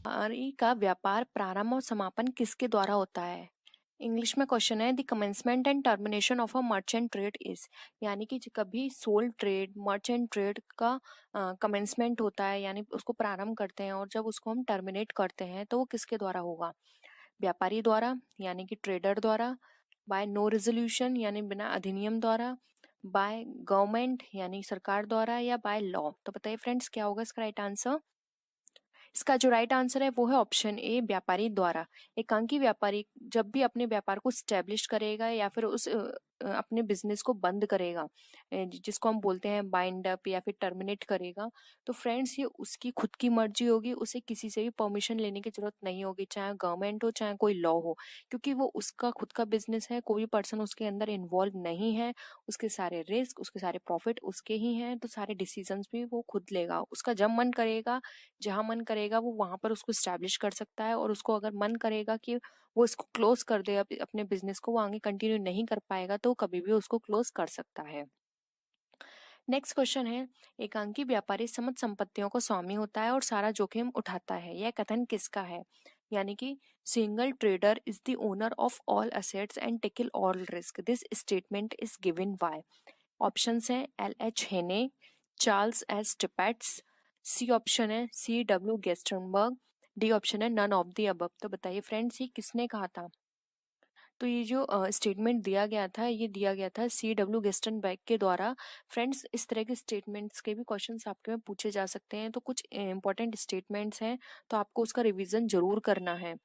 व्यापारी का व्यापार प्रारंभ और समापन किसके द्वारा होता है? इंग्लिश में क्वेश्चन है, the commencement and termination of a merchant trade is, यानी कि कभी सोल ट्रेड मर्चेंट ट्रेड का कमेंसमेंट होता है यानी उसको प्रारंभ करते हैं, और जब उसको हम टर्मिनेट करते हैं तो वो किसके द्वारा होगा? व्यापारी द्वारा यानी कि ट्रेडर द्वारा, बाय नो रेजोल्यूशन यानी बिना अधिनियम द्वारा, बाय गवर्नमेंट यानी सरकार द्वारा, या बाय लॉ। तो बताइए फ्रेंड्स क्या होगा इसका राइट आंसर? इसका जो राइट आंसर है वो है ऑप्शन ए, व्यापारी द्वारा। एकांकी व्यापारी जब भी अपने व्यापार को स्टैब्लिश करेगा या फिर उस अपने बिजनेस को बंद करेगा, जिसको हम बोलते हैं बाइंड अप या फिर टर्मिनेट करेगा, तो फ्रेंड्स ये उसकी खुद की मर्जी होगी, उसे किसी से भी परमिशन लेने की जरूरत नहीं होगी, चाहे गवर्नमेंट हो चाहे कोई लॉ हो, क्योंकि वो उसका खुद का बिजनेस है, कोई पर्सन उसके अंदर इन्वॉल्व नहीं है, उसके सारे रिस्क उसके सारे प्रॉफिट उसके ही हैं, तो सारे डिसीजंस भी वो खुद लेगा। उसका जब मन करेगा, जहां मन करेगा वो वहां पर उसको स्टैब्लिश कर सकता है, और उसको अगर मन करेगा कि वो इसको क्लोज कर दे, अपने बिजनेस को वो आगे कंटिन्यू नहीं कर पाएगा, तो कभी भी उसको क्लोज कर सकता है। नेक्स्ट क्वेश्चन है, एकांकी व्यापारी समस्त संपत्तियों को स्वामी होता है और सारा जोखिम उठाता है, यह कथन किसका है? यानी कि single trader is the owner of all assets and tackle all risk, this statement is given by. Options हैं L.H. हेने, चार्ल्स एस टिपेट्स, सी ऑप्शन है C.W. गेस्टनबर्ग, डी ऑप्शन है नन ऑफ द अबव। तो बताइए फ्रेंड्स ये किसने कहा था? तो ये जो स्टेटमेंट दिया गया था, ये दिया गया था C.W. गेस्टनबर्ग के द्वारा। फ्रेंड्स इस तरह के स्टेटमेंट्स के भी क्वेश्चंस आपके में पूछे जा सकते हैं, तो कुछ इंपॉर्टेंट स्टेटमेंट्स हैं, तो आपको उसका रिवीजन जरूर करना है।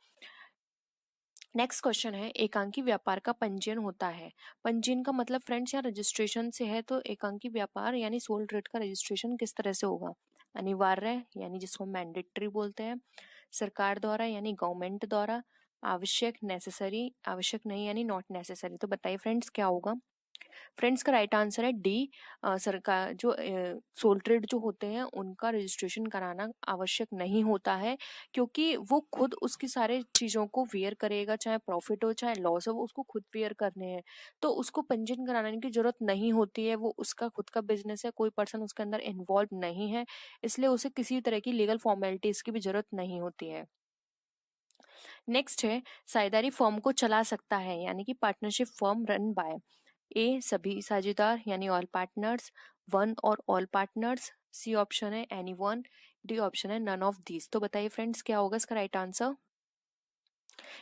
नेक्स्ट क्वेश्चन है, एकांकी व्यापार का पंजीयन होता है। पंजीयन का मतलब फ्रेंड्स यहाँ रजिस्ट्रेशन से है, तो एकांकी व्यापार यानी सोल ट्रेड का रजिस्ट्रेशन किस तरह से होगा? अनिवार्य यानी जिसको मैंडेटरी बोलते हैं, सरकार द्वारा यानी गवर्नमेंट द्वारा, आवश्यक नेसेसरी, आवश्यक नहीं यानी नॉट नेसेसरी। तो बताइए फ्रेंड्स क्या होगा? फ्रेंड्स का राइट आंसर है डी, सरकार जो सोल ट्रेड जो होते हैं उनका रजिस्ट्रेशन कराना आवश्यक नहीं होता है, क्योंकि वो खुद उसकी सारे चीजों को वेयर करेगा, चाहे प्रॉफिट हो चाहे लॉस हो, वो उसको खुद वेयर करने हैं, तो उसको पंजीयन कराने की जरूरत नहीं होती है। वो उसका खुद का बिजनेस है, कोई पर्सन उसके अंदर इन्वॉल्व नहीं है, इसलिए उसे किसी तरह की लीगल फॉर्मेलिटीज की भी जरूरत नहीं होती है। नेक्स्ट है, साझेदारी फर्म को चला सकता है, यानी कि पार्टनरशिप फर्म रन बाय ए, सभी साझेदार यानी ऑल पार्टनर्स, वन और ऑल पार्टनर्स, सी ऑप्शन है एनी वन, डी ऑप्शन है नन ऑफ दीज। तो बताइए फ्रेंड्स क्या होगा इसका राइट आंसर?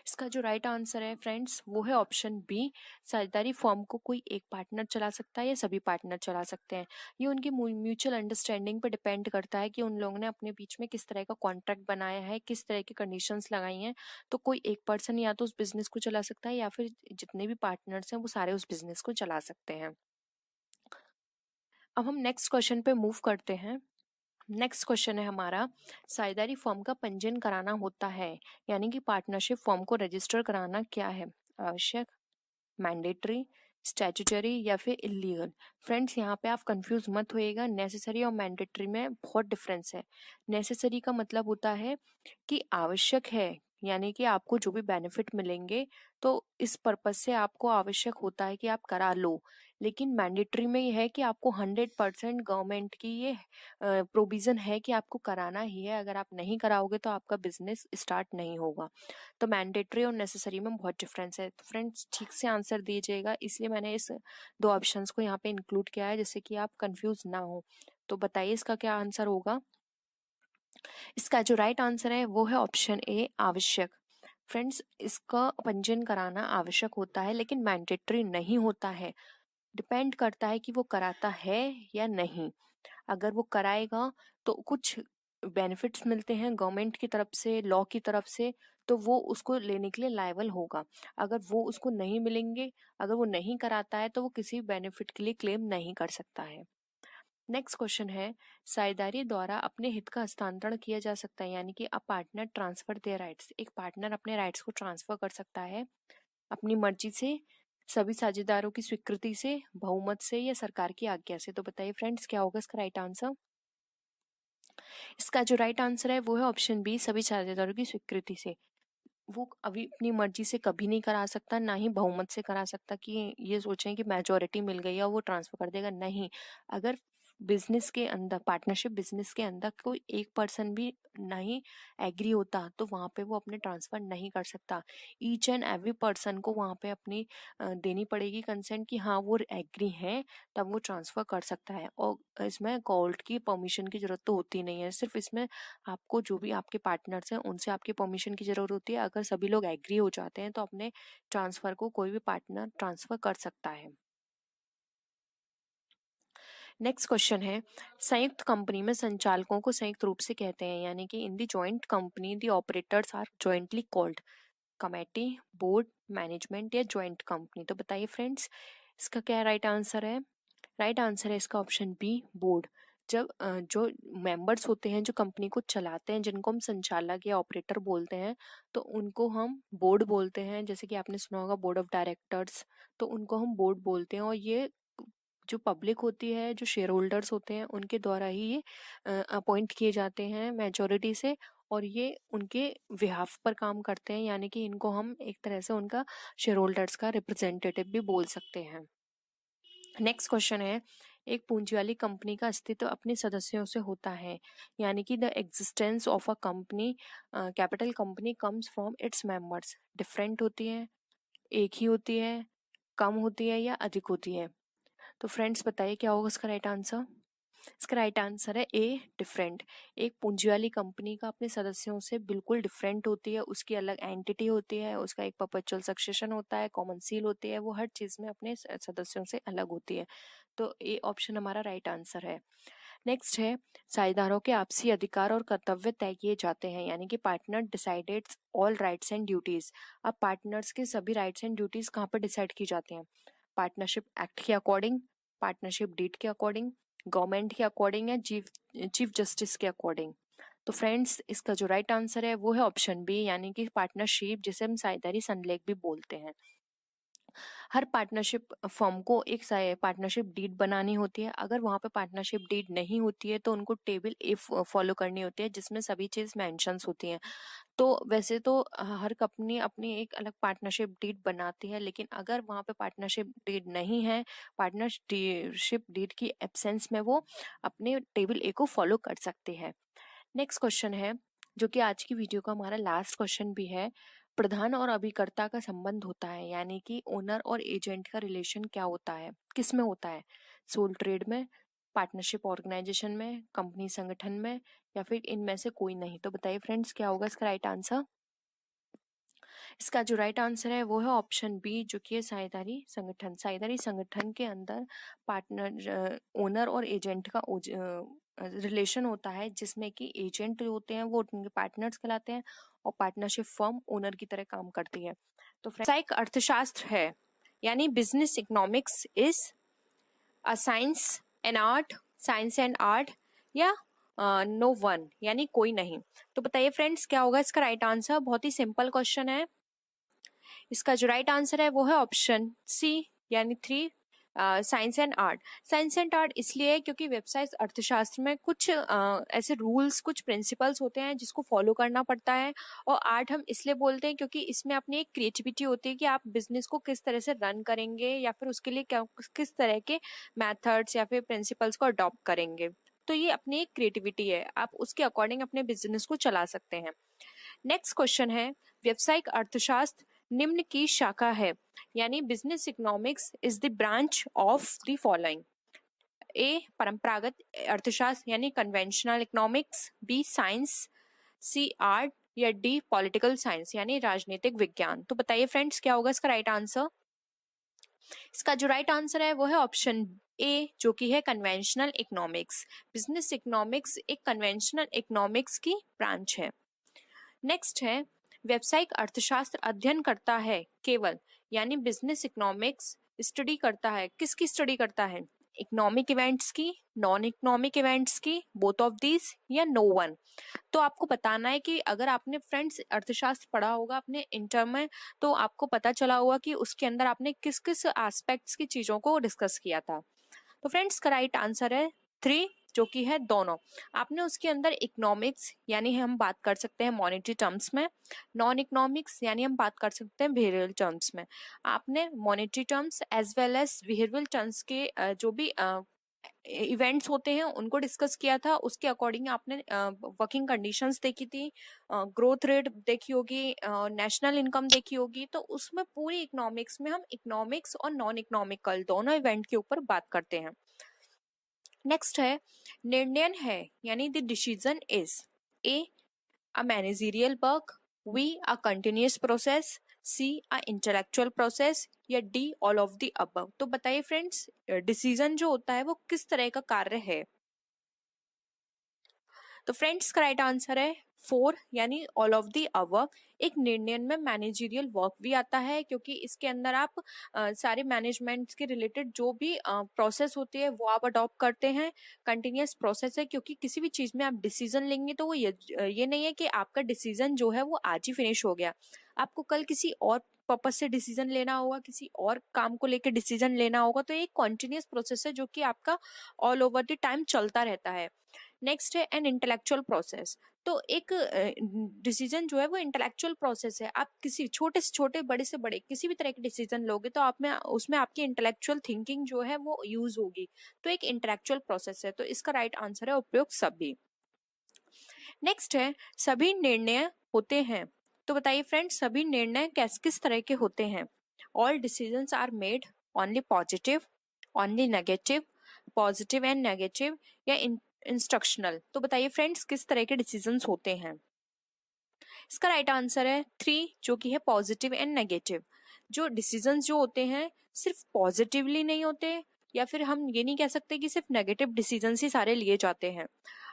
इसका जो राइट आंसर है फ्रेंड्स वो है ऑप्शन बी, साझेदारी फर्म को कोई एक पार्टनर चला सकता है या सभी पार्टनर चला सकते हैं। ये उनकी म्यूचुअल अंडरस्टैंडिंग पर डिपेंड करता है कि उन लोगों ने अपने बीच में किस तरह का कॉन्ट्रैक्ट बनाया है, किस तरह की कंडीशंस लगाई हैं। तो कोई एक पर्सन या तो उस बिजनेस को चला सकता है, या फिर जितने भी पार्टनर्स हैं वो सारे उस बिजनेस को चला सकते हैं। अब हम नेक्स्ट क्वेश्चन पे मूव करते हैं। नेक्स्ट क्वेश्चन है हमारा, साझेदारी फर्म का पंजीयन कराना होता है, यानी कि पार्टनरशिप फर्म को रजिस्टर कराना क्या है? आवश्यक, मैंडेटरी, स्टैट्यूटरी या फिर इलीगल? फ्रेंड्स यहाँ पे आप कंफ्यूज मत होइएगा, नेसेसरी और मैंडेटरी में बहुत डिफरेंस है। नेसेसरी का मतलब होता है कि आवश्यक है, यानी कि आपको जो भी बेनिफिट मिलेंगे तो इस पर्पज से आपको आवश्यक होता है कि आप करा लो। लेकिन मैंडेटरी में यह है कि आपको 100% गवर्नमेंट की ये प्रोविजन है कि आपको कराना ही है, अगर आप नहीं कराओगे तो आपका बिजनेस स्टार्ट नहीं होगा। तो मैंडेटरी और नेसेसरी में बहुत डिफरेंस है। तो फ्रेंड्स ठीक से आंसर दीजिएगा, इसलिए मैंने इस दो ऑप्शंस को यहाँ पे इंक्लूड किया है, जिससे कि आप कंफ्यूज ना हो। तो बताइए इसका क्या आंसर होगा? इसका जो राइट आंसर है वो है ऑप्शन ए, आवश्यक। फ्रेंड्स इसका पंजीयन कराना आवश्यक होता है, लेकिन मैंडेटरी नहीं होता है। डिपेंड करता है कि वो कराता है या नहीं। अगर वो कराएगा तो कुछ बेनिफिट्स मिलते हैं गवर्नमेंट की तरफ से, लॉ की तरफ से, तो वो उसको लेने के लिए लायबल होगा। अगर वो उसको नहीं मिलेंगे, अगर वो नहीं कराता है, तो वो किसी बेनिफिट के लिए क्लेम नहीं कर सकता है। नेक्स्ट क्वेश्चन है, साझेदारी द्वारा अपने हित का हस्तांतरण किया जा सकता है, यानी कि a partner transfer their rights, एक पार्टनर अपने राइट्स को ट्रांसफर कर सकता है अपनी मर्जी से, सभी साझेदारों की स्वीकृति से, बहुमत से, या सरकार की आज्ञा से। तो बताइए फ्रेंड्स क्या होगा इसका राइट आंसर? इसका जो राइट आंसर है वो है ऑप्शन बी, सभी साझेदारों की स्वीकृति से। वो अभी अपनी मर्जी से कभी नहीं करा सकता, ना ही बहुमत से करा सकता कि ये सोचें कि मेजोरिटी मिल गई है और वो ट्रांसफर कर देगा, नहीं। अगर बिजनेस के अंदर, पार्टनरशिप बिजनेस के अंदर कोई एक पर्सन भी नहीं एग्री होता तो वहाँ पे वो अपने ट्रांसफर नहीं कर सकता। ईच एंड एवरी पर्सन को वहाँ पे अपनी देनी पड़ेगी कंसेंट कि हाँ वो एग्री हैं, तब वो ट्रांसफर कर सकता है। और इसमें कोर्ट की परमिशन की जरूरत तो होती नहीं है, सिर्फ इसमें आपको जो भी आपके पार्टनर्स हैं उनसे आपकी परमिशन की जरूरत होती है। अगर सभी लोग एग्री हो जाते हैं तो अपने ट्रांसफर को कोई भी पार्टनर ट्रांसफर कर सकता है। नेक्स्ट क्वेश्चन है, संयुक्त कंपनी में संचालकों को संयुक्त रूप से कहते हैं, यानी कि in the joint company the operators are jointly called committee, board, management या जॉइंट कंपनी। तो बताइए फ्रेंड्स, इसका क्या राइट आंसर है? राइट आंसर है इसका ऑप्शन बी, बोर्ड। जब जो मेंबर्स होते हैं जो कंपनी को चलाते हैं, जिनको हम संचालक या ऑपरेटर बोलते हैं, तो उनको हम बोर्ड बोलते हैं। जैसे कि आपने सुना होगा बोर्ड ऑफ डायरेक्टर्स, तो उनको हम बोर्ड बोलते हैं। और ये जो पब्लिक होती है, जो शेयर होल्डर्स होते हैं, उनके द्वारा ही ये अपॉइंट किए जाते हैं मेजॉरिटी से, और ये उनके बिहाफ पर काम करते हैं, यानी कि इनको हम एक तरह से उनका शेयर होल्डर्स का रिप्रेजेंटेटिव भी बोल सकते हैं। नेक्स्ट क्वेश्चन है, एक पूंजी वाली कंपनी का अस्तित्व अपने सदस्यों से होता है, यानी कि the existence of a company, capital company comes from its members. Different होती है, एक ही होती है, कम होती है या अधिक होती है? तो फ्रेंड्स बताइए क्या होगा इसका राइट आंसर? इसका राइट आंसर है ए, डिफरेंट। एक पूंजी वाली कंपनी का अपने सदस्यों से बिल्कुल डिफरेंट होती है, उसकी अलग एंटिटी होती है, उसका एक परपेचुअल सक्सेशन होता है, कॉमन सील होती है, वो हर चीज में अपने सदस्यों से अलग होती है। तो ए ऑप्शन हमारा राइट आंसर है। नेक्स्ट है, साझेदारों के आपसी अधिकार और कर्तव्य तय किए जाते हैं, यानी कि partner decides all rights and duties. अब पार्टनर्स के सभी राइट्स एंड ड्यूटीज कहाँ पर डिसाइड की जाती हैं? पार्टनरशिप एक्ट के अकॉर्डिंग, पार्टनरशिप डीड के अकॉर्डिंग, गवर्नमेंट के अकॉर्डिंग या चीफ जस्टिस के अकॉर्डिंग। तो फ्रेंड्स इसका जो राइट आंसर है वो है ऑप्शन बी, यानी कि पार्टनरशिप, जिसे हम साझेदारी संलेख भी बोलते हैं। हर पार्टनरशिप फर्म को एक पार्टनरशिप डीड बनानी होती है। अगर वहां पे पार्टनरशिप डीड नहीं होती है तो उनको टेबल ए फॉलो करनी होती है, जिसमें सभी चीज मेंशंस होती हैं। तो वैसे तो हर कंपनी अपनी एक अलग पार्टनरशिप डीड बनाती है, लेकिन अगर वहां पे पार्टनरशिप डीड नहीं है, पार्टनरशिप डीड की एब्सेंस में वो अपने टेबल ए को फॉलो कर सकते हैं। नेक्स्ट क्वेश्चन है, जो कि आज की वीडियो का हमारा लास्ट क्वेश्चन भी है, प्रधान और अभिकर्ता का संबंध होता है, यानी कि ओनर और एजेंट का रिलेशन क्या होता है, किस में होता है? सोल ट्रेड में, पार्टनरशिप ऑर्गेनाइजेशन में, कंपनी संगठन में, या फिर इनमें से कोई नहीं? तो बताइए फ्रेंड्स क्या होगा इसका राइट आंसर? इसका जो राइट आंसर है वो है ऑप्शन बी, जो कि है साझेदारी संगठन। साझेदारी संगठन के अंदर पार्टनर, ओनर और एजेंट का रिलेशन होता है, जिसमें कि एजेंट जो होते हैं वो उनके पार्टनर्स कहलाते हैं और पार्टनरशिप फर्म ओनर की तरह काम करती है। तो व्यावसायिक अर्थशास्त्र है, यानी business economics is a science and art, science and art, या नो वन, यानी कोई नहीं? तो बताइए फ्रेंड्स क्या होगा इसका राइट आंसर? बहुत ही सिंपल क्वेश्चन है। इसका जो राइट आंसर है वो है ऑप्शन सी, यानी 3, science and art. Science and art इसलिए क्योंकि व्यवसाय अर्थशास्त्र में कुछ ऐसे रूल्स, कुछ प्रिंसिपल्स होते हैं जिसको फॉलो करना पड़ता है। और आर्ट हम इसलिए बोलते हैं क्योंकि इसमें अपनी एक क्रिएटिविटी होती है कि आप बिजनेस को किस तरह से रन करेंगे, या फिर उसके लिए क्या, किस तरह के मेथड्स या फिर प्रिंसिपल्स को अडॉप्ट करेंगे। तो ये अपनी एक क्रिएटिविटी है, आप उसके अकॉर्डिंग अपने बिजनेस को चला सकते हैं। नेक्स्ट क्वेश्चन है, व्यावसायिक अर्थशास्त्र निम्न की शाखा है, यानी business economics is the branch of the following: A परंपरागत अर्थशास्त्र यानी conventional economics, B science, C art, या डी पॉलिटिकल साइंस यानी राजनीतिक विज्ञान। तो बताइए फ्रेंड्स क्या होगा इसका राइट आंसर? इसका जो राइट आंसर है वो है ऑप्शन ए, जो कि है कन्वेंशनल इकोनॉमिक्स। बिजनेस इकोनॉमिक्स एक कन्वेंशनल इकोनॉमिक्स की ब्रांच है। नेक्स्ट है, व्यावसायिक अर्थशास्त्र अध्ययन करता है केवल, यानी बिजनेस इकोनॉमिक्स स्टडी करता है, किसकी स्टडी करता है? इकोनॉमिक इवेंट्स की, नॉन इकोनॉमिक इवेंट्स की, बोथ ऑफ दीज, या नो वन? तो आपको बताना है कि अगर आपने फ्रेंड्स अर्थशास्त्र पढ़ा होगा अपने इंटर में, तो आपको पता चला होगा कि उसके अंदर आपने किस किस एस्पेक्ट्स की चीजों को डिस्कस किया था। तो फ्रेंड्स का राइट आंसर है 3, जो कि है दोनों। आपने उसके अंदर इकोनॉमिक्स यानी हम बात कर सकते हैं मॉनेटरी टर्म्स में, नॉन इकोनॉमिक्स यानी हम बात कर सकते हैं बिहेवियरल टर्म्स में। आपने monetary terms as well as behavioural terms के जो भी इवेंट्स होते हैं उनको डिस्कस किया था, उसके अकॉर्डिंग आपने वर्किंग कंडीशंस देखी थी, ग्रोथ रेट देखी होगी, नेशनल इनकम देखी होगी। तो उसमें पूरी इकोनॉमिक्स में हम इकोनॉमिक्स और नॉन इकोनॉमिकल दोनों इवेंट के ऊपर बात करते हैं। नेक्स्ट है निर्णय है, यानी the decision is A a managerial work, B a continuous process, C a intellectual process, या D all of the above. तो बताइए फ्रेंड्स, डिसीजन जो होता है वो किस तरह का कार्य है? तो फ्रेंड्स का राइट आंसर है 4, यानी ऑल ऑफ दी अबव। एक निर्णय में मैनेजरियल वर्क भी आता है, क्योंकि इसके अंदर आप सारे मैनेजमेंट के रिलेटेड जो भी प्रोसेस होती है वो आप अडॉप्ट करते हैं। कंटिन्यूअस प्रोसेस है, क्योंकि किसी भी चीज में आप डिसीजन लेंगे तो वो ये नहीं है कि आपका डिसीजन जो है वो आज ही फिनिश हो गया। आपको कल किसी और पर्पज से डिसीजन लेना होगा, किसी और काम को लेकर डिसीजन लेना होगा। तो एक कॉन्टिन्यूअस प्रोसेस है जो कि आपका ऑल ओवर द टाइम चलता रहता है। नेक्स्ट है एन इंटेलेक्चुअल प्रोसेस। तो एक डिसीजन जो है वो इंटेलेक्चुअल प्रोसेस है। आप किसी छोटे से छोटे, बड़े से बड़े किसी भी तरह के डिसीजन लोगे तो आप में उसमें आपकी इंटेलेक्चुअल थिंकिंग जो है वो यूज होगी। तो एक इंटेलेक्चुअल प्रोसेस है। तो इसका राइट आंसर है उपयुक्त सभी। नेक्स्ट है सभी निर्णय होते हैं। तो बताइए फ्रेंड्स, सभी निर्णय किस तरह के होते हैं? All decisions are made only positive, only negative, positive and negative, या इंस्ट्रक्शनल। तो बताइए फ्रेंड्स, किस तरह के डिसीजंस होते हैं? इसका राइट आंसर है 3, जो कि है पॉजिटिव एंड नेगेटिव। जो डिसीजंस जो होते हैं सिर्फ पॉजिटिवली नहीं होते, या फिर हम ये नहीं कह सकते कि सिर्फ नेगेटिव डिसीजंस ही सारे लिए जाते हैं।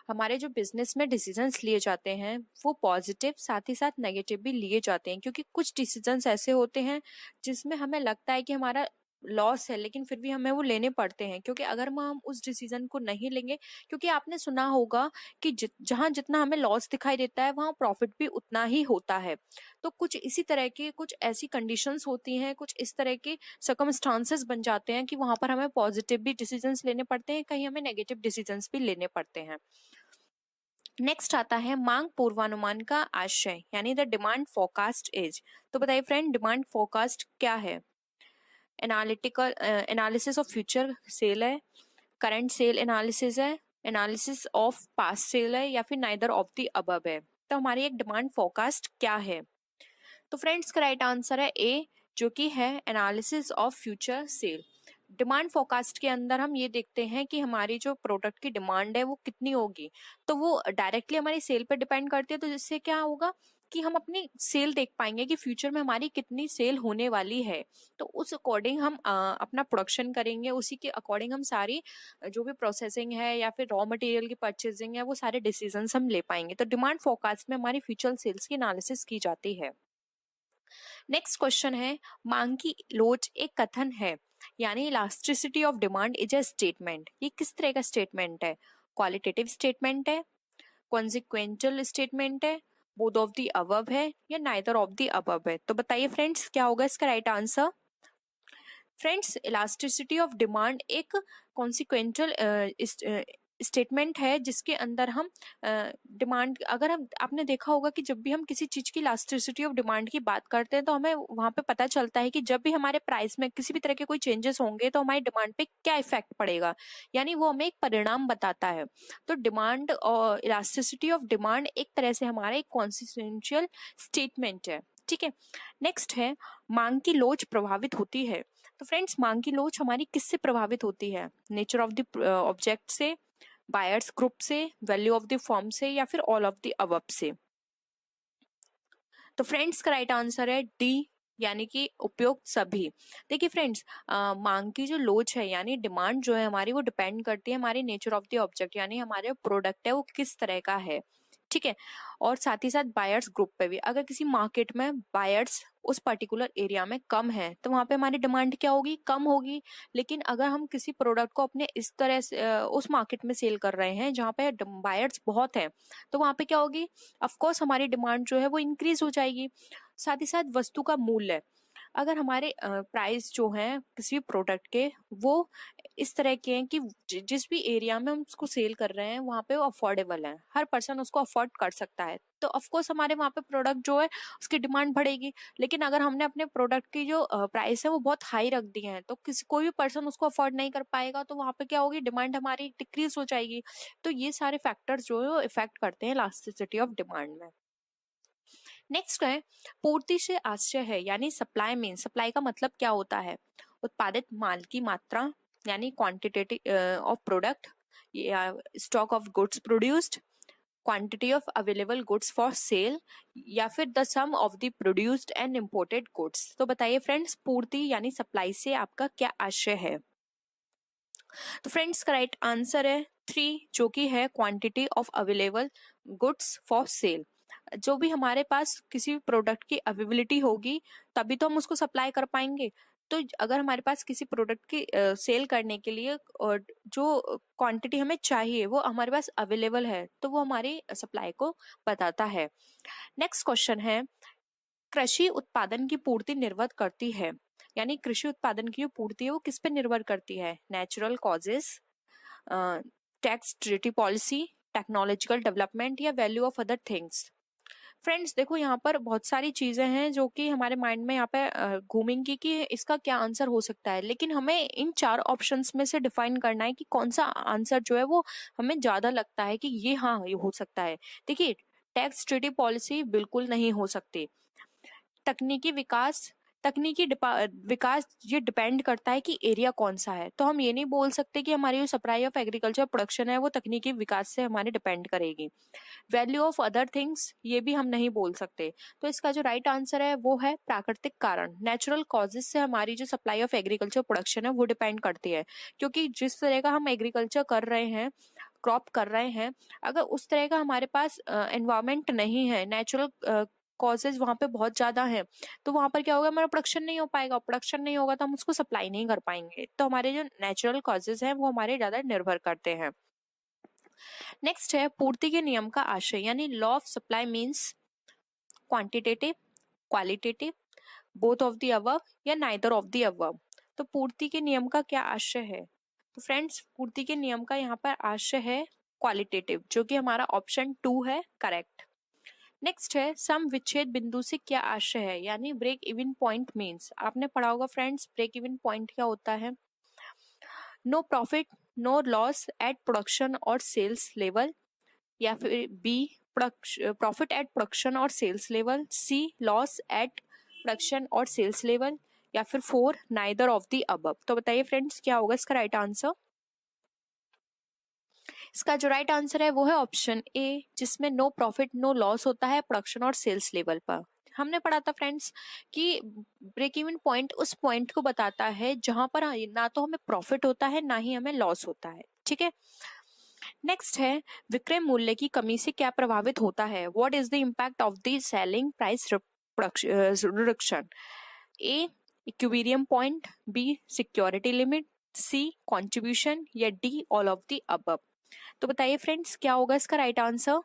हमारे जो बिजनेस में डिसीजंस लिए जाते हैं वो पॉजिटिव साथ ही साथ नेगेटिव भी लिए जाते हैं, क्योंकि कुछ डिसीजंस ऐसे होते हैं जिसमें हमें लगता है कि हमारा लॉस है, लेकिन फिर भी हमें वो लेने पड़ते हैं, क्योंकि अगर हम उस डिसीजन को नहीं लेंगे, क्योंकि आपने सुना होगा कि जहां जितना हमें लॉस दिखाई देता है वहां प्रॉफिट भी उतना ही होता है। तो कुछ इसी तरह की कुछ ऐसी कंडीशंस होती हैं, कुछ इस तरह के सर्कमस्टांसेस बन जाते हैं कि वहां पर हमें पॉजिटिव भी डिसीजंस लेने पड़ते हैं, कहीं हमें नेगेटिव डिसीजंस भी लेने पड़ते हैं। नेक्स्ट आता है मांग पूर्वानुमान का आशय, यानी द डिमांड फोरकास्ट इज। तो बताइए फ्रेंड, डिमांड फोरकास्ट क्या है? Analytical analysis of future cell है, करंट सेल एनालिसिस है, एनालिसिस ऑफ पास्ट सेल है, या फिर नाइदर ऑफ द अबव है। तो हमारी एक डिमांड फोरकास्ट क्या है? तो फ्रेंड्स का राइट आंसर है ए, जो कि है analysis of future cell. Demand forecast के अंदर हम ये देखते हैं कि हमारी जो प्रोडक्ट की डिमांड है वो कितनी होगी। तो वो डायरेक्टली हमारी सेल पर डिपेंड करती है। तो जिससे क्या होगा कि हम अपनी सेल देख पाएंगे कि फ्यूचर में हमारी कितनी सेल होने वाली है। तो उस अकॉर्डिंग हम अपना प्रोडक्शन करेंगे, उसी के अकॉर्डिंग हम सारी जो भी प्रोसेसिंग है या फिर रॉ मटेरियल की परचेजिंग है वो सारे डिसीजंस हम ले पाएंगे। तो डिमांड फोरकास्ट में हमारी फ्यूचर सेल्स की एनालिसिस की जाती है। नेक्स्ट क्वेश्चन है मांग की लोच एक कथन है, यानी elasticity of demand is a statement. ये किस तरह का स्टेटमेंट है? क्वालिटेटिव स्टेटमेंट है, कॉन्सिक्वेंशियल स्टेटमेंट है, बोथ ऑफ द अबव है, या नाइदर ऑफ द अबव है? तो बताइए फ्रेंड्स, क्या होगा इसका right answer? Friends, elasticity of demand एक कॉन्सिक्वेंशियल स्टेटमेंट है, जिसके अंदर हम डिमांड, अगर हम आपने देखा होगा कि जब भी हम किसी चीज की इलास्टिसिटी ऑफ डिमांड की बात करते हैं तो हमें वहां पे पता चलता है कि जब भी हमारे प्राइस में किसी भी तरह के कोई चेंजेस होंगे तो हमारी डिमांड पे क्या इफेक्ट पड़ेगा, यानी वो हमें एक परिणाम बताता है। तो डिमांड और इलास्टिसिटी ऑफ डिमांड एक तरह से हमारा एक कॉन्सिक्वेंशियल स्टेटमेंट है। ठीक है। नेक्स्ट है मांग की लोच प्रभावित होती है। तो फ्रेंड्स, मांग की लोच हमारी किससे प्रभावित होती है? नेचर ऑफ द ऑब्जेक्ट से, बायर्स ग्रुप से, वैल्यू ऑफ द फर्म से, या फिर ऑल ऑफ द अबव से? तो फ्रेंड्स का राइट आंसर है डी, यानी कि उपयुक्त सभी। देखिए फ्रेंड्स, मांग की जो लोच है यानी डिमांड जो है हमारी, वो डिपेंड करती है हमारी नेचर ऑफ द ऑब्जेक्ट, यानी हमारे प्रोडक्ट है वो किस तरह का है। ठीक है। और साथ ही साथ बायर्स ग्रुप पे भी, अगर किसी मार्केट में बायर्स उस पर्टिकुलर एरिया में कम है तो वहां पे हमारी डिमांड क्या होगी? कम होगी। लेकिन अगर हम किसी प्रोडक्ट को अपने इस तरह से उस मार्केट में सेल कर रहे हैं जहाँ पे बायर्स बहुत हैं, तो वहां पे क्या होगी? ऑफ कोर्स हमारी डिमांड जो है वो इंक्रीज हो जाएगी। साथ ही साथ वस्तु का मूल्य, अगर हमारे प्राइस जो हैं किसी भी प्रोडक्ट के वो इस तरह के हैं कि जिस भी एरिया में हम उसको सेल कर रहे हैं वहाँ पे वो अफोर्डेबल है, हर पर्सन उसको अफोर्ड कर सकता है, तो ऑफ कोर्स हमारे वहाँ पे प्रोडक्ट जो है उसकी डिमांड बढ़ेगी। लेकिन अगर हमने अपने प्रोडक्ट की जो प्राइस है वो बहुत हाई रख दी है तो किसी कोई भी पर्सन उसको अफोर्ड नहीं कर पाएगा, तो वहाँ पे क्या होगी, डिमांड हमारी डिक्रीज हो जाएगी। तो ये सारे फैक्टर्स जो है वो इफेक्ट करते हैं इलास्टिसिटी ऑफ डिमांड में। नेक्स्ट है पूर्ति से आशय है, यानी सप्लाई मीन, सप्लाई का मतलब क्या होता है, उत्पादित माल की मात्रा यानी क्वांटिटी ऑफ प्रोडक्ट या stock of goods produced, quantity of available goods for sale, या फिर the sum of the produced and imported goods. तो बताइए फ्रेंड्स, पूर्ति यानी सप्लाई से आपका क्या आशय है। तो फ्रेंड्स का राइट आंसर है 3, जो कि है quantity of available goods for cell. जो भी हमारे पास किसी भी प्रोडक्ट की अवेलेबिलिटी होगी तभी तो हम उसको सप्लाई कर पाएंगे। तो अगर हमारे पास किसी प्रोडक्ट की सेल करने के लिए जो क्वांटिटी हमें चाहिए वो हमारे पास अवेलेबल है तो वो हमारी सप्लाई को बताता है। नेक्स्ट क्वेश्चन है, कृषि उत्पादन की पूर्ति निर्भर करती है, यानी कृषि उत्पादन की जो पूर्ति है वो किस पे निर्भर करती है, natural causes, tax treaty policy, technological development या value of other things. Friends देखो यहाँ पर बहुत सारी चीजें हैं जो कि हमारे माइंड में यहाँ पे घूमेंगी कि इसका क्या आंसर हो सकता है, लेकिन हमें इन 4 ऑप्शंस में से डिफाइन करना है कि कौन सा आंसर जो है वो हमें ज्यादा लगता है कि ये हाँ ये हो सकता है। देखिए, टैक्स ट्रीटी पॉलिसी बिल्कुल नहीं हो सकती। तकनीकी विकास, विकास ये डिपेंड करता है कि एरिया कौन सा है, तो हम ये नहीं बोल सकते कि हमारी जो सप्लाई ऑफ एग्रीकल्चर प्रोडक्शन है वो तकनीकी विकास से हमारे डिपेंड करेगी। वैल्यू ऑफ अदर थिंग्स ये भी हम नहीं बोल सकते। तो इसका जो राइट आंसर है वो है प्राकृतिक कारण, नेचुरल कॉजेज से हमारी जो सप्लाई ऑफ एग्रीकल्चर प्रोडक्शन है वो डिपेंड करती है। क्योंकि जिस तरह का हम एग्रीकल्चर कर रहे हैं, क्रॉप कर रहे हैं, अगर उस तरह का हमारे पास एनवायरमेंट नहीं है, नेचुरल कॉजेज वहां पे बहुत ज्यादा है, तो वहां पर क्या होगा, हमारा प्रोडक्शन नहीं हो पाएगा, प्रोडक्शन नहीं होगा तो हम उसको सप्लाई नहीं कर पाएंगे। तो हमारे जो नेचुरल कॉजेज हैं वो हमारे ज्यादा निर्भर करते हैं। नेक्स्ट है पूर्ति के नियम का आशय, यानी law of supply means quantitative, qualitative, both of the above या नाइदर ऑफ द अबव। तो पूर्ति के नियम का क्या आशय है, तो फ्रेंड्स पूर्ति के नियम का यहाँ पर आशय है क्वालिटेटिव, जो कि हमारा ऑप्शन 2 है करेक्ट। नेक्स्ट है सम विच्छेद बिंदु से क्या आशय है, यानी ब्रेक इवन पॉइंट मीन्स, आपने पढ़ा होगा फ्रेंड्स ब्रेक इवन पॉइंट क्या होता है, no profit no loss at production और सेल्स लेवल, या फिर बी प्रॉफिट एट प्रोडक्शन और sales level, C loss at production और सेल्स लेवल, या फिर 4 नाइदर ऑफ द अबव। तो बताइए फ्रेंड्स क्या होगा इसका राइट आंसर। इसका जो राइट आंसर है वो है ऑप्शन ए, जिसमें नो प्रॉफिट नो लॉस होता है प्रोडक्शन और सेल्स लेवल पर। हमने पढ़ा था फ्रेंड्स कि ब्रेक इवन पॉइंट उस पॉइंट को बताता है जहां पर ना तो हमें प्रॉफिट होता है ना ही हमें लॉस होता है, ठीक है। नेक्स्ट है विक्रय मूल्य की कमी से क्या प्रभावित होता है, what is the impact of the selling price reduction. A equilibrium point, B security limit, C contribution, या D all of the above. तो बताइए फ्रेंड्स क्या होगा इसका राइट आंसर।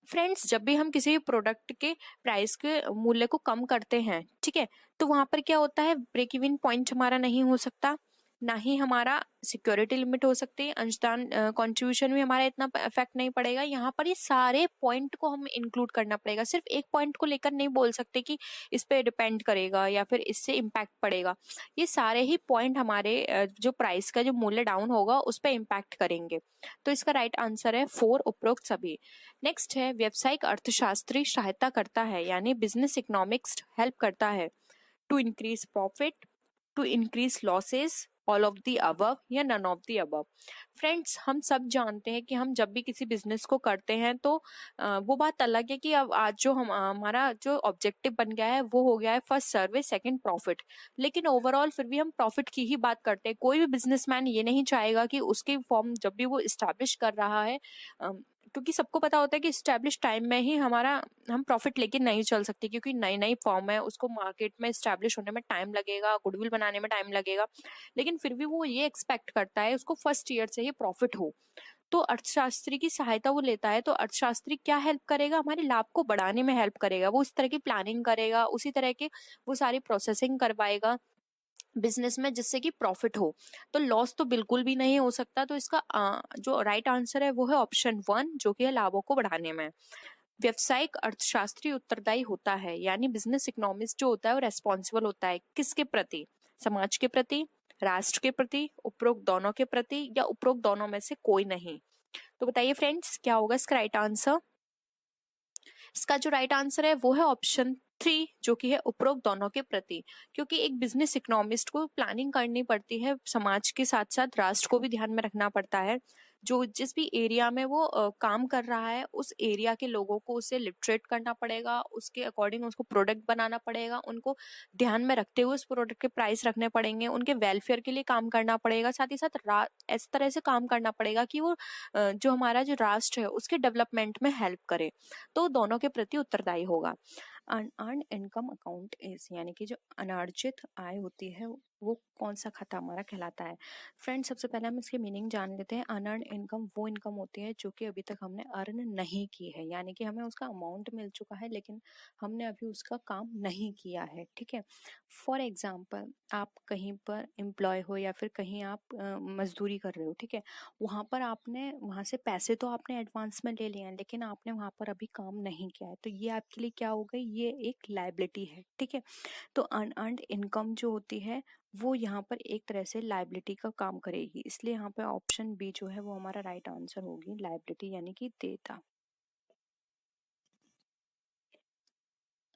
फ्रेंड्स जब भी हम किसी प्रोडक्ट के प्राइस के मूल्य को कम करते हैं, ठीक है, तो वहां पर क्या होता है, ब्रेक इवन पॉइंट हमारा नहीं हो सकता, ना ही हमारा सिक्योरिटी लिमिट हो सकती है, अंशदान कंट्रीब्यूशन भी हमारा इतना इफेक्ट नहीं पड़ेगा। यहाँ पर ये सारे पॉइंट को हम इंक्लूड करना पड़ेगा, सिर्फ एक पॉइंट को लेकर नहीं बोल सकते कि इस पे डिपेंड करेगा या फिर इससे इम्पैक्ट पड़ेगा। ये सारे ही पॉइंट हमारे जो प्राइस का जो मूल्य डाउन होगा उस पर इम्पैक्ट करेंगे। तो इसका राइट आंसर है 4 उपरोक्त सभी। नेक्स्ट है व्यावसायिक अर्थशास्त्री सहायता करता है, यानी बिजनेस इकोनॉमिक्स हेल्प करता है to increase profit, to increase losses, all of the above या none of the above. Friends हम सब जानते हैं कि हम जब भी किसी बिजनेस को करते हैं तो वो बात अलग है कि अब आज जो हमारा जो ऑब्जेक्टिव बन गया है वो हो गया है फर्स्ट सर्विस सेकंड प्रॉफिट, लेकिन ओवरऑल फिर भी हम प्रॉफिट की ही बात करते हैं। कोई भी बिजनेसमैन ये नहीं चाहेगा कि उसकी फॉर्म जब भी वो इस्टेब्लिश कर रहा है, क्योंकि सबको पता होता है कि स्टैब्लिश टाइम में ही हम प्रॉफिट लेके नहीं चल सकते, क्योंकि नई नई फॉर्म है, उसको मार्केट में स्टैब्लिश होने में टाइम लगेगा, गुडविल बनाने में टाइम लगेगा, लेकिन फिर भी वो ये एक्सपेक्ट करता है उसको फर्स्ट ईयर से ही प्रॉफिट हो। तो अर्थशास्त्री की सहायता वो लेता है। तो अर्थशास्त्री क्या हेल्प करेगा, हमारे लाभ को बढ़ाने में हेल्प करेगा। वो इस तरह की प्लानिंग करेगा, उसी तरह के वो सारी प्रोसेसिंग करवाएगा बिजनेस में, जिससे कि प्रॉफिट हो। तो लॉस तो बिल्कुल भी नहीं हो सकता। तो इसका जो राइट आंसर है वो है ऑप्शन 1, जो कि है लाभों को बढ़ाने में। व्यवसायिक अर्थशास्त्री उत्तरदायी होता है, यानी बिजनेस इकोनॉमिस्ट जो होता है वो रेस्पॉन्सिबल होता है किसके प्रति, समाज के प्रति, राष्ट्र के प्रति, उपरोक्त दोनों के प्रति, या उपरोक्त दोनों में से कोई नहीं। तो बताइए फ्रेंड्स, क्या होगा इसका राइट आंसर। इसका जो राइट आंसर है वो है ऑप्शन 3, जो कि है उपरोक्त दोनों के प्रति। क्योंकि एक बिजनेस इकोनॉमिस्ट को प्लानिंग करनी पड़ती है, समाज के साथ साथ राष्ट्र को भी ध्यान में रखना पड़ता है। जो जिस भी एरिया में वो काम कर रहा है, उस एरिया के लोगों को उसे लिटरेट करना पड़ेगा, उसके अकॉर्डिंग उसको प्रोडक्ट बनाना पड़ेगा, उनको ध्यान में रखते हुए उस प्रोडक्ट के प्राइस रखने पड़ेंगे, उनके वेलफेयर के लिए काम करना पड़ेगा। साथ ही साथ इस तरह से काम करना पड़ेगा कि वो जो हमारा जो राष्ट्र है उसके डेवलपमेंट में हेल्प करे। तो दोनों के प्रति उत्तरदायी होगा। अनअर्न्ड इनकम अकाउंट इज, यानी कि जो अनार्जित आय होती है वो कौन सा खाता हमारा कहलाता है। फ्रेंड्स, सबसे पहले हम इसकी मीनिंग जान लेते हैं। अनअर्न्ड इनकम वो इनकम होती है जो कि अभी तक हमने अर्न नहीं की है, यानी कि हमें उसका अमाउंट मिल चुका है लेकिन हमने अभी उसका काम नहीं किया है। ठीक है। फॉर एग्जाम्पल, आप कहीं पर एम्प्लॉय हो या फिर कहीं आप मजदूरी कर रहे हो, ठीक है, वहां पर आपने वहां से पैसे तो आपने एडवांस में ले लिए हैं, लेकिन आपने वहां पर अभी काम नहीं किया है। तो ये आपके लिए क्या हो गई, ये एक लायबिलिटी है। ठीक है। तो अनअर्न्ड इनकम जो होती है वो यहाँ पर एक तरह से लायबिलिटी का काम करेगी, इसलिए यहाँ पे ऑप्शन बी जो है वो हमारा राइट आंसर होगी, लायबिलिटी यानी कि देयता।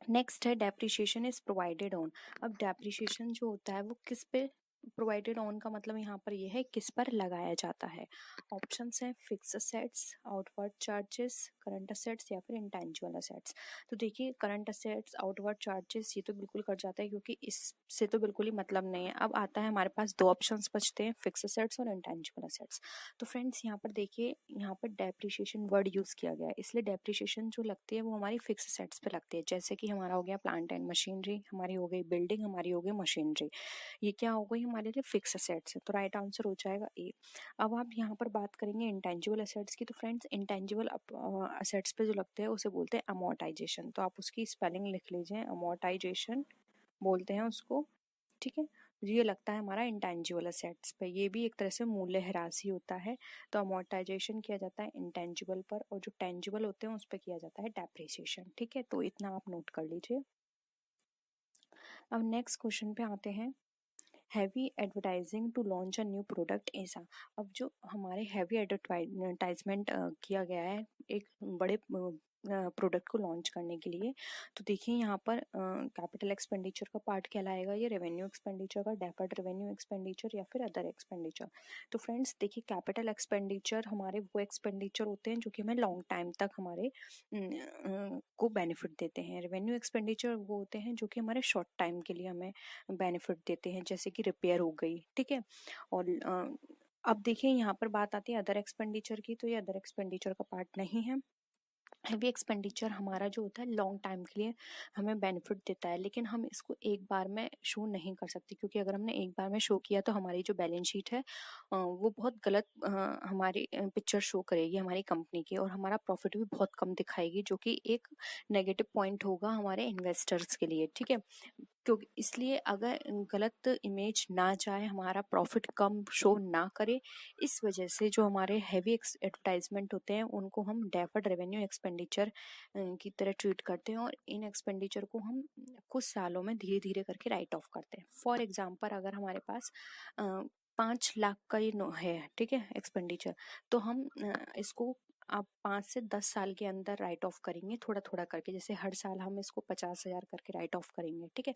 नेक्स्ट है डेप्रिसिएशन इज प्रोवाइडेड ऑन। अब डेप्रिसिएशन जो होता है वो किस पे प्रोवाइडेड ऑन का मतलब यहाँ पर ये है किस पर लगाया जाता है। ऑप्शंस हैं fix assets, outward charges, current assets या फिर इंटेंजिबल असेट्स। तो देखिए, करंट असेट्स, आउटवर्ड चार्जेस ये तो बिल्कुल कट जाता है क्योंकि इससे तो बिल्कुल ही मतलब नहीं है। अब आता है हमारे पास दो ऑप्शंस बचते हैं, फिक्स असेट्स और इंटेंजिबल असेट्स। तो फ्रेंड्स, यहाँ पर देखिए, यहाँ पर डेप्रिसिएशन वर्ड यूज किया गया है, इसलिए डेप्रिसिएशन जो लगती है वो हमारी फिक्स असेट्स पे लगती है। जैसे कि हमारा हो गया प्लांट एंड मशीनरी, हमारी हो गई बिल्डिंग, हमारी हो गई मशीनरी, ये क्या हो गई हमारे लिए फिक्स असेट्स है। तो राइट आंसर हो जाएगा ए। अब आप यहाँ पर बात करेंगे इंटेंजिबल असेट्स की। तो फ्रेंड्स, इंटेंजिबल असेट्स पे जो लगते हैं उसे बोलते हैं अमोर्टाइजेशन। तो आप उसकी स्पेलिंग लिख लीजिए, अमोर्टाइजेशन बोलते हैं उसको। ठीक है। ये लगता है हमारा इंटेंजिबल असेट्स पे, ये भी एक तरह से मूल्य ह्रास ही होता है। तो अमोर्टाइजेशन किया जाता है इंटेंजिबल पर, और जो टेंजिबल होते हैं उस पर किया जाता है डेप्रिसिएशन। ठीक है, तो इतना आप नोट कर लीजिए। अब नेक्स्ट क्वेश्चन पे आते हैं। Heavy advertising to launch a new product ऐसा। अब जो हमारे हैवी एडवर्टाइजमेंट किया गया है एक बड़े प्रोडक्ट को लॉन्च करने के लिए, तो देखिए यहाँ पर कैपिटल एक्सपेंडिचर का पार्ट कहलाएगा, ये रेवेन्यू एक्सपेंडिचर का, डेफर्ड रेवेन्यू एक्सपेंडिचर या फिर अदर एक्सपेंडिचर। तो फ्रेंड्स देखिए, कैपिटल एक्सपेंडिचर हमारे वो एक्सपेंडिचर होते हैं जो कि हमें लॉन्ग टाइम तक हमारे को बेनिफिट देते हैं। रेवेन्यू एक्सपेंडिचर वो होते हैं जो कि हमारे शॉर्ट टाइम के लिए हमें बेनिफिट देते हैं, जैसे कि रिपेयर हो गई। ठीक है। और अब देखिए यहाँ पर बात आती है अदर एक्सपेंडिचर की, तो ये अदर एक्सपेंडिचर का पार्ट नहीं है। हैवी एक्सपेंडिचर हमारा जो होता है लॉन्ग टाइम के लिए हमें बेनिफिट देता है, लेकिन हम इसको एक बार में शो नहीं कर सकते, क्योंकि अगर हमने एक बार में शो किया तो हमारी जो बैलेंस शीट है वो बहुत गलत हमारी पिक्चर शो करेगी हमारी कंपनी की, और हमारा प्रॉफिट भी बहुत कम दिखाएगी, जो कि एक नेगेटिव पॉइंट होगा हमारे इन्वेस्टर्स के लिए। ठीक है। क्योंकि इसलिए अगर गलत इमेज ना जाए, हमारा प्रॉफिट कम शो ना करे, इस वजह से जो हमारे हैवी एडवर्टाइजमेंट होते हैं उनको हम डेफर्ड रेवेन्यू एक्सपेंडिचर की तरह ट्रीट करते हैं, और इन एक्सपेंडिचर को हम कुछ सालों में धीरे धीरे करके राइट ऑफ करते हैं। फॉर एग्जाम्पल, अगर हमारे पास 5 लाख का ये है, ठीक है, एक्सपेंडिचर, तो हम इसको आप 5 से 10 साल के अंदर राइट ऑफ करेंगे, थोड़ा थोड़ा करके, जैसे हर साल हम इसको 50,000 करके राइट ऑफ करेंगे। ठीक है।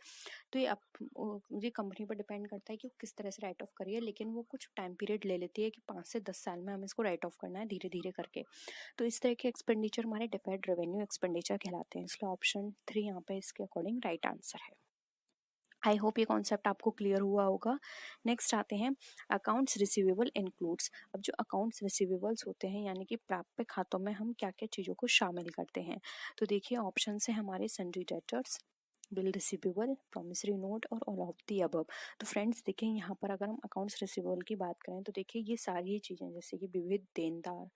तो ये कंपनी पर डिपेंड करता है कि वो किस तरह से राइट ऑफ करिए, लेकिन वो कुछ टाइम पीरियड ले लेती है कि 5 से 10 साल में हमें इसको राइट ऑफ करना है धीरे धीरे करके। तो इस तरह के एक्सपेंडिचर हमारे डिफर्ड रेवेन्यू एक्सपेंडिचर कहलाते हैं, इसलिए ऑप्शन 3 यहाँ पे इसके अकॉर्डिंग राइट आंसर है। आई होप ये कॉन्सेप्ट आपको क्लियर हुआ होगा। नेक्स्ट आते हैं अकाउंट्स रिसीवेबल इंक्लूड्स। अब जो अकाउंट्स रिसीवेबल्स होते हैं, यानी कि प्राप्य खातों में हम क्या क्या चीज़ों को शामिल करते हैं। तो देखिए, ऑप्शन है हमारे sundry debtors, bill receivable, promissory note और ऑल ऑफ दी अबव। तो फ्रेंड्स देखिए यहाँ पर अगर हम अकाउंट्स रिसीवेबल की बात करें तो देखिए ये सारी ही चीज़ें जैसे कि विविध देनदार,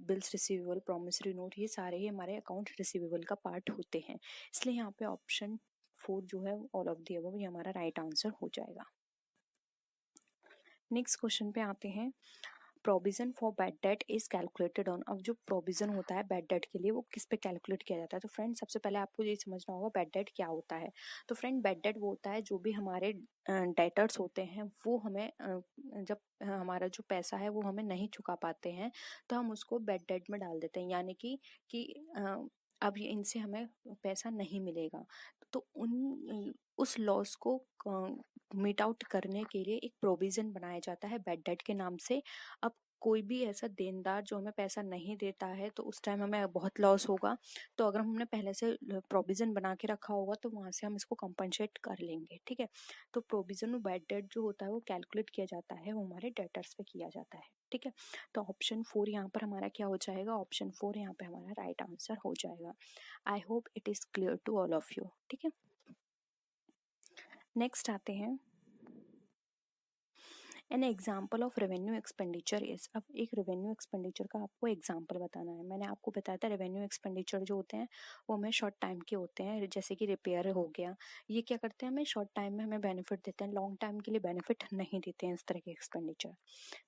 बिल्स रिसीवेबल, प्रॉमिसरी नोट, ये सारे ही हमारे अकाउंट रिसीवेबल का पार्ट होते हैं। इसलिए यहाँ पे ऑप्शन 4 जो है ऑल ऑफ दी अबव ये हमारा राइट आंसर हो जाएगा। नेक्स्ट क्वेश्चन पे आते हैं। Provision for bad debt is calculated on. अब जो प्रोविजन होता है बैड डेट के लिए वो किस पे कैलकुलेट किया जाता है? तो फ्रेंड सबसे पहले आपको ये समझना होगा बैड डेट क्या होता है। तो फ्रेंड बैड डेट वो होता है जो भी हमारे डेटर्स होते हैं वो हमें जब हमारा जो पैसा है वो हमें नहीं चुका पाते हैं तो हम उसको बैड डेट में डाल देते हैं, यानी कि अब ये इनसे हमें पैसा नहीं मिलेगा। तो उस लॉस को मीट आउट करने के लिए एक प्रोविजन बनाया जाता है बैड डेट के नाम से। अब कोई भी ऐसा देनदार जो हमें पैसा नहीं देता है तो उस टाइम हमें बहुत लॉस होगा, तो अगर हमने पहले से प्रोविजन बना के रखा होगा तो वहां से हम इसको कंपनसेट कर लेंगे, ठीक है। तो प्रोविजन और बैड डेट जो होता है वो कैलकुलेट किया जाता है, वो हमारे डेटर्स पे किया जाता है, ठीक है। तो ऑप्शन 4 यहाँ पर हमारा क्या हो जाएगा? ऑप्शन 4 यहाँ पे हमारा राइट आंसर हो जाएगा। I hope it is clear to all of you, ठीक है। नेक्स्ट आते हैं, an example of revenue expenditure is. अब एक रेवेन्यू एक्सपेंडिचर का आपको एग्जाम्पल बताना है। मैंने आपको बताया था रेवेन्यू एक्सपेंडिचर जो होते हैं वो हमें शॉर्ट टाइम के होते हैं, जैसे कि रिपेयर हो गया, ये क्या करते हैं हमें शॉर्ट टाइम में हमें बेनिफिट देते हैं, लॉन्ग टाइम के लिए बेनिफिट नहीं देते हैं इस तरह के एक्सपेंडिचर,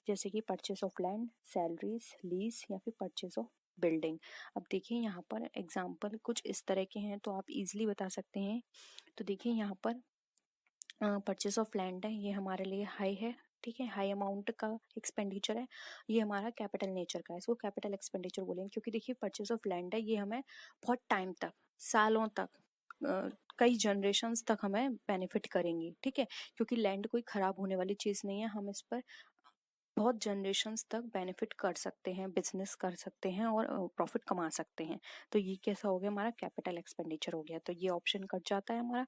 जैसे कि purchase of land, salaries, lease या फिर परचेस ऑफ बिल्डिंग। अब देखिए यहाँ पर एग्जाम्पल कुछ इस तरह के हैं तो आप इजीली बता सकते हैं। तो देखिए यहाँ पर परचेस ऑफ लैंड है, ये हमारे लिए हाई है, ठीक है, हाई अमाउंट का एक्सपेंडिचर है। ये हमारा कैपिटल नेचर का है, इसको कैपिटल एक्सपेंडिचर बोलेंगे, क्योंकि देखिए परचेस ऑफ लैंड है, ये हमें बहुत टाइम तक, सालों तक, कई जनरेशन्स तक हमें बेनिफिट करेंगी, ठीक है, क्योंकि लैंड कोई खराब होने वाली चीज़ नहीं है, हम इस पर बहुत जनरेशन्स तक बेनिफिट कर सकते हैं, बिजनेस कर सकते हैं और प्रॉफिट कमा सकते हैं। तो ये कैसा हो गया? हमारा कैपिटल एक्सपेंडिचर हो गया, तो ये ऑप्शन कट जाता है हमारा।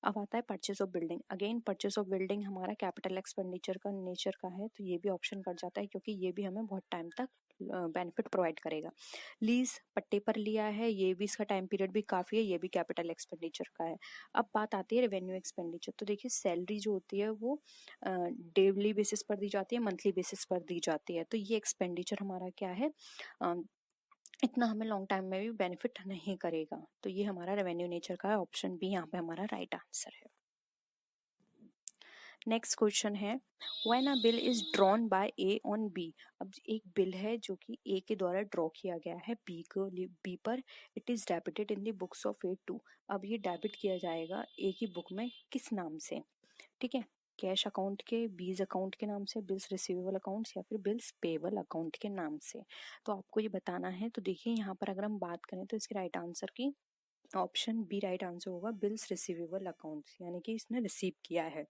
अब आता है purchase of building. Again purchase of building हमारा कैपिटल एक्सपेंडिचर का नेचर का है, तो ये भी ऑप्शन कट जाता है क्योंकि ये भी हमें बहुत टाइम तक बेनिफिट प्रोवाइड करेगा। लीज पट्टे पर लिया है, ये भी इसका टाइम पीरियड भी काफ़ी है, ये भी कैपिटल एक्सपेंडिचर का है। अब बात आती है रेवेन्यू एक्सपेंडिचर। तो देखिए सैलरी जो होती है वो डेली बेसिस पर दी जाती है, मंथली बेसिस पर दी जाती है, तो ये एक्सपेंडिचर हमारा क्या है, इतना हमें लॉन्ग टाइम में भी बेनिफिट नहीं करेगा, तो ये हमारा रेवेन्यू नेचर का है। ऑप्शन बी यहाँ पे हमारा राइट आंसर है। नेक्स्ट क्वेश्चन है, when a bill is drawn by A on B. अब एक बिल है जो कि ए के द्वारा ड्रॉ किया गया है बी पर, it is debited in the books of A to. अब ये डेबिट किया जाएगा ए की बुक में किस नाम से, ठीक है, कैश अकाउंट के, बीज अकाउंट के नाम से, बिल्स रिसीवेबल अकाउंट्स या फिर बिल्स पेबल अकाउंट के नाम से। तो आपको ये बताना है। तो देखिए यहाँ पर अगर हम बात करें तो इसके राइट आंसर की ऑप्शन बी राइट आंसर होगा, बिल्स रिसीवेबल अकाउंट्स, यानी कि इसने रिसीव किया है,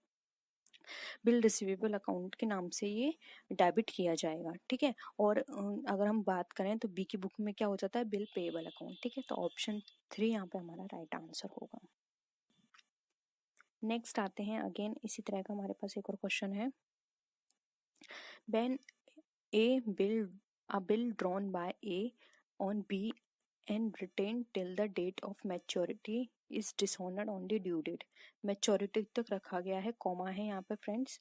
बिल रिसीवेबल अकाउंट के नाम से ये डेबिट किया जाएगा, ठीक है। और अगर हम बात करें तो बी की बुक में क्या हो जाता है, बिल पेबल अकाउंट, ठीक है। तो ऑप्शन 3 यहाँ पे हमारा राइट आंसर होगा। नेक्स्ट आते हैं, अगेन इसी तरह का हमारे पास एक और क्वेश्चन है, when a bill drawn by A on B and retained till the date of maturity is dishonored on the due date। Maturity तक रखा गया है, कॉमा है यहाँ पे friends,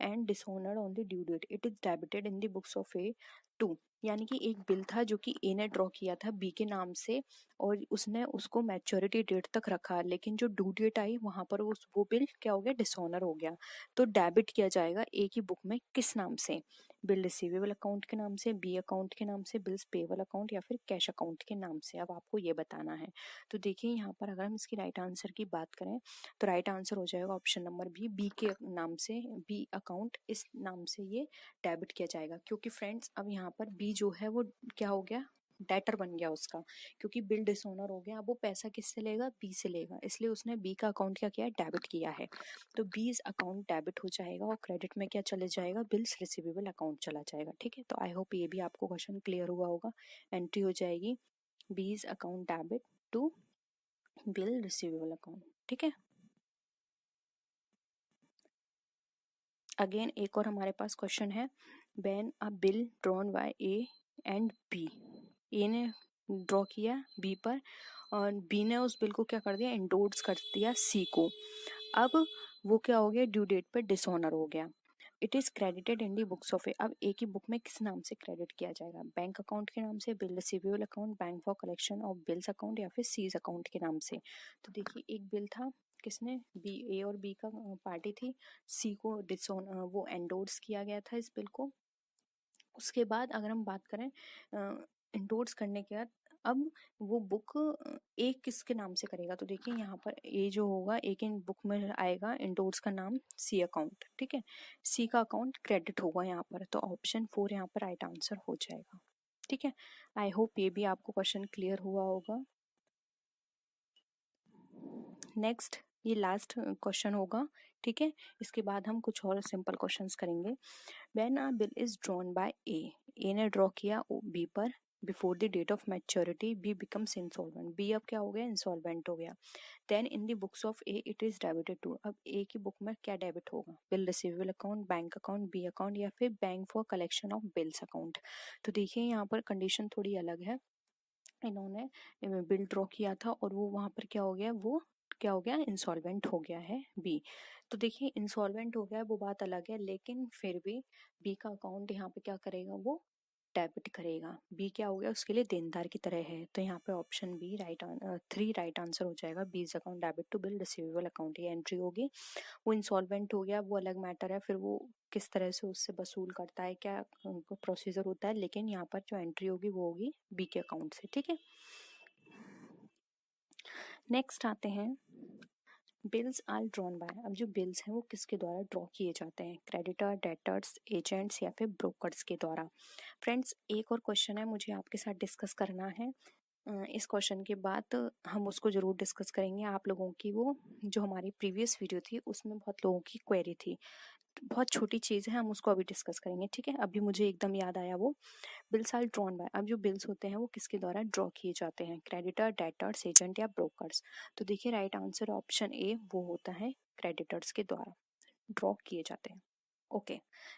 and dishonoured on the due date, it is debited in the books of A to. यानी कि एक बिल था जो कि ए ने ड्रॉ किया था बी के नाम से और उसने उसको मैच्योरिटी डेट तक रखा, लेकिन जो ड्यू डेट आई वहां पर वो बिल क्या हो गया, डिसऑनर हो गया। तो डेबिट किया जाएगा ए की बुक में किस नाम से, बिल रिसीवेबल अकाउंट के नाम से, बी अकाउंट के नाम से, बिल्स पेबल अकाउंट या फिर कैश अकाउंट के नाम से। अब आपको ये बताना है। तो देखिए यहाँ पर अगर हम इसकी राइट आंसर की बात करें तो राइट आंसर हो जाएगा ऑप्शन नंबर बी के नाम से, बी अकाउंट इस नाम से ये डेबिट किया जाएगा, क्योंकि फ्रेंड्स अब यहाँ पर बी जो है वो क्या हो गया, डेटर बन गया उसका, क्योंकि बिल डिसऑनर हो गया। अब वो पैसा किससे लेगा, बी से लेगा, इसलिए उसने बी का अकाउंट क्या किया, डेबिट किया है। तो बीज अकाउंट डेबिट हो जाएगा और क्रेडिट में क्या चले जाएगा, बिल्स रिसीवेबल अकाउंट चला जाएगा, ठीक है। तो आई होप ये भी आपको क्वेश्चन क्लियर हुआ होगा। एंट्री हो जाएगी B's account debit to bill receivable account, ठीक है। अगेन एक और हमारे पास क्वेश्चन है, when a bill drawn by A and B. A ने ड्रॉ किया बी पर, और बी ने उस बिल को क्या कर दिया, एंडोर्स कर दिया सी को। अब वो क्या हो गया, ड्यू डेट पे डिसऑनर हो गया। It is credited in the books of A. अब ए की बुक में किस नाम से क्रेडिट किया जाएगा, बैंक अकाउंट के नाम से, bill receivable account, bank for collection of bills account, या फिर सीज अकाउंट के नाम से। तो देखिए एक बिल था, किसने, बी, ए और बी का पार्टी थी, सी को वो एंडोर्स किया गया था इस बिल को। उसके बाद अगर हम बात करें इंडोर्स करने के बाद, अब वो बुक ए किसके नाम से करेगा, तो देखिए यहाँ पर ए जो होगा, ए की बुक में आएगा इंडोर्स का नाम सी अकाउंट, ठीक है, सी का अकाउंट क्रेडिट होगा यहाँ पर, तो ऑप्शन 4 यहाँ पर राइट आंसर हो जाएगा। ठीक है, आई होप ये भी आपको क्वेश्चन क्लियर हुआ होगा। नेक्स्ट, ये लास्ट क्वेश्चन होगा, ठीक है, इसके बाद हम कुछ और सिंपल क्वेश्चंस करेंगे। When a bill is drawn by A, A ने ड्रॉ किया B पर, before the date of maturity B becomes insolvent, B अब क्या हो गया, इंसॉल्वेंट हो गया। Then in the books of A it is debited to, अब A की बुक में क्या डेबिट होगा, bill receivable account, bank account, B account, या फिर bank for collection of bills account. तो देखिए यहाँ पर कंडीशन थोड़ी अलग है, इन्होंने बिल ड्रॉ किया था और वो वहां पर क्या हो गया, वो क्या हो गया, इंसॉल्वेंट हो गया है बी। तो देखिए इंसॉल्वेंट हो गया है वो बात अलग है, लेकिन फिर भी बी का अकाउंट यहाँ पे क्या करेगा, वो डेबिट करेगा। बी क्या हो गया, उसके लिए देनदार की तरह है, तो यहाँ पे option B right, 3 right answer हो जाएगा। B's account debit to bill receivable account, ये एंट्री होगी। वो इंसॉल्वेंट हो गया, वो अलग मैटर है, फिर वो किस तरह से उससे वसूल करता है, क्या प्रोसीजर होता है, लेकिन यहाँ पर जो एंट्री होगी वो होगी बी के अकाउंट से। ठीक है, नेक्स्ट आते हैं, बिल्स आर ड्रॉन बाय। अब जो बिल्स हैं वो किसके द्वारा ड्रॉ किए जाते हैं, क्रेडिटर, डेटर्स, एजेंट्स, या फिर ब्रोकर्स के द्वारा। फ्रेंड्स एक और क्वेश्चन है मुझे आपके साथ डिस्कस करना है, इस क्वेश्चन के बाद हम उसको जरूर डिस्कस करेंगे। आप लोगों की वो जो हमारी प्रीवियस वीडियो थी उसमें बहुत लोगों की क्वेरी थी, बहुत छोटी चीज़ है, हम उसको अभी डिस्कस करेंगे। ठीक है, अभी मुझे एकदम याद आया वो, बिल्स आर ड्रॉन बाय। अब जो बिल्स होते हैं वो किसके द्वारा ड्रॉ किए जाते हैं, क्रेडिटर, डेटर्स, एजेंट, या ब्रोकर्स। तो देखिए राइट आंसर ऑप्शन ए वो होता है, क्रेडिटर्स के द्वारा ड्रॉ किए जाते हैं। ओके,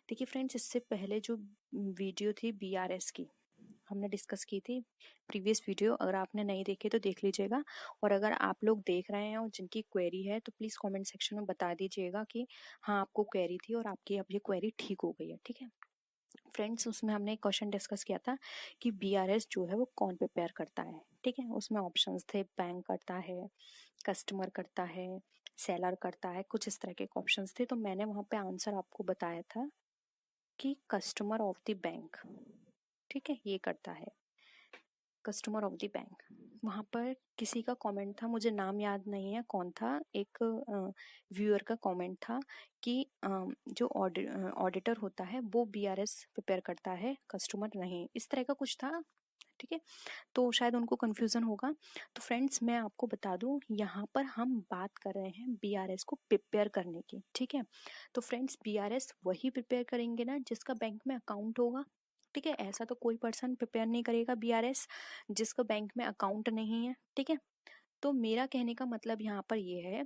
देखिए फ्रेंड्स इससे पहले जो वीडियो थी बीआरएस की हमने डिस्कस की थी प्रीवियस वीडियो, अगर आपने नहीं देखे तो देख लीजिएगा, और अगर आप लोग देख रहे हैं और जिनकी क्वेरी है तो प्लीज़ कमेंट सेक्शन में बता दीजिएगा कि हाँ आपको क्वेरी थी और आपकी अब ये क्वेरी ठीक हो गई है। ठीक है फ्रेंड्स, उसमें हमने एक क्वेश्चन डिस्कस किया था कि बीआरएस जो है वो कौन प्रिपेयर करता है। ठीक है, उसमें ऑप्शंस थे, बैंक करता है, कस्टमर करता है, सेलर करता है, कुछ इस तरह के ऑप्शंस थे। तो मैंने वहाँ पे आंसर आपको बताया था कि कस्टमर ऑफ द बैंक, ठीक है, ये करता है, कस्टमर ऑफ द बैंक। वहाँ पर किसी का कमेंट था, मुझे नाम याद नहीं है कौन था, एक व्यूअर का कमेंट था कि जो ऑडिटर होता है वो बीआरएस प्रिपेयर करता है, कस्टमर नहीं, इस तरह का कुछ था। ठीक है, तो शायद उनको कंफ्यूजन होगा। तो फ्रेंड्स मैं आपको बता दूं, यहाँ पर हम बात कर रहे हैं बीआरएस को प्रिपेयर करने की। ठीक है, तो फ्रेंड्स बीआरएस वही प्रिपेयर करेंगे ना जिसका बैंक में अकाउंट होगा। ठीक है, ऐसा तो कोई पर्सन प्रिपेयर नहीं करेगा बीआरएस जिसका बैंक में अकाउंट नहीं है। ठीक है, तो मेरा कहने का मतलब यहाँ पर ये है,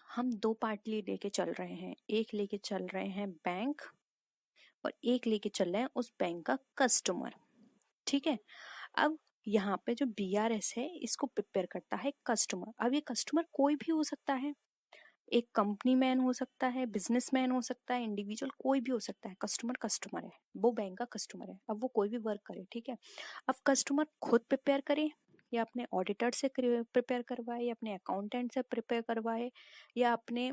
हम दो पार्टली लेके चल रहे हैं, एक लेके चल रहे हैं बैंक और एक लेके चल रहे हैं उस बैंक का कस्टमर। ठीक है, अब यहाँ पे जो बीआरएस है इसको प्रिपेयर करता है कस्टमर। अब ये कस्टमर कोई भी हो सकता है, एक कंपनी मैन हो सकता है, बिजनेसमैन हो सकता है, इंडिविजुअल कोई भी हो सकता है, कस्टमर कस्टमर है, वो बैंक का कस्टमर है। अब वो कोई भी वर्क करे, ठीक है, अब कस्टमर खुद प्रिपेयर करे या अपने ऑडिटर से प्रिपेयर करवाए या अपने अकाउंटेंट से प्रिपेयर करवाए या अपने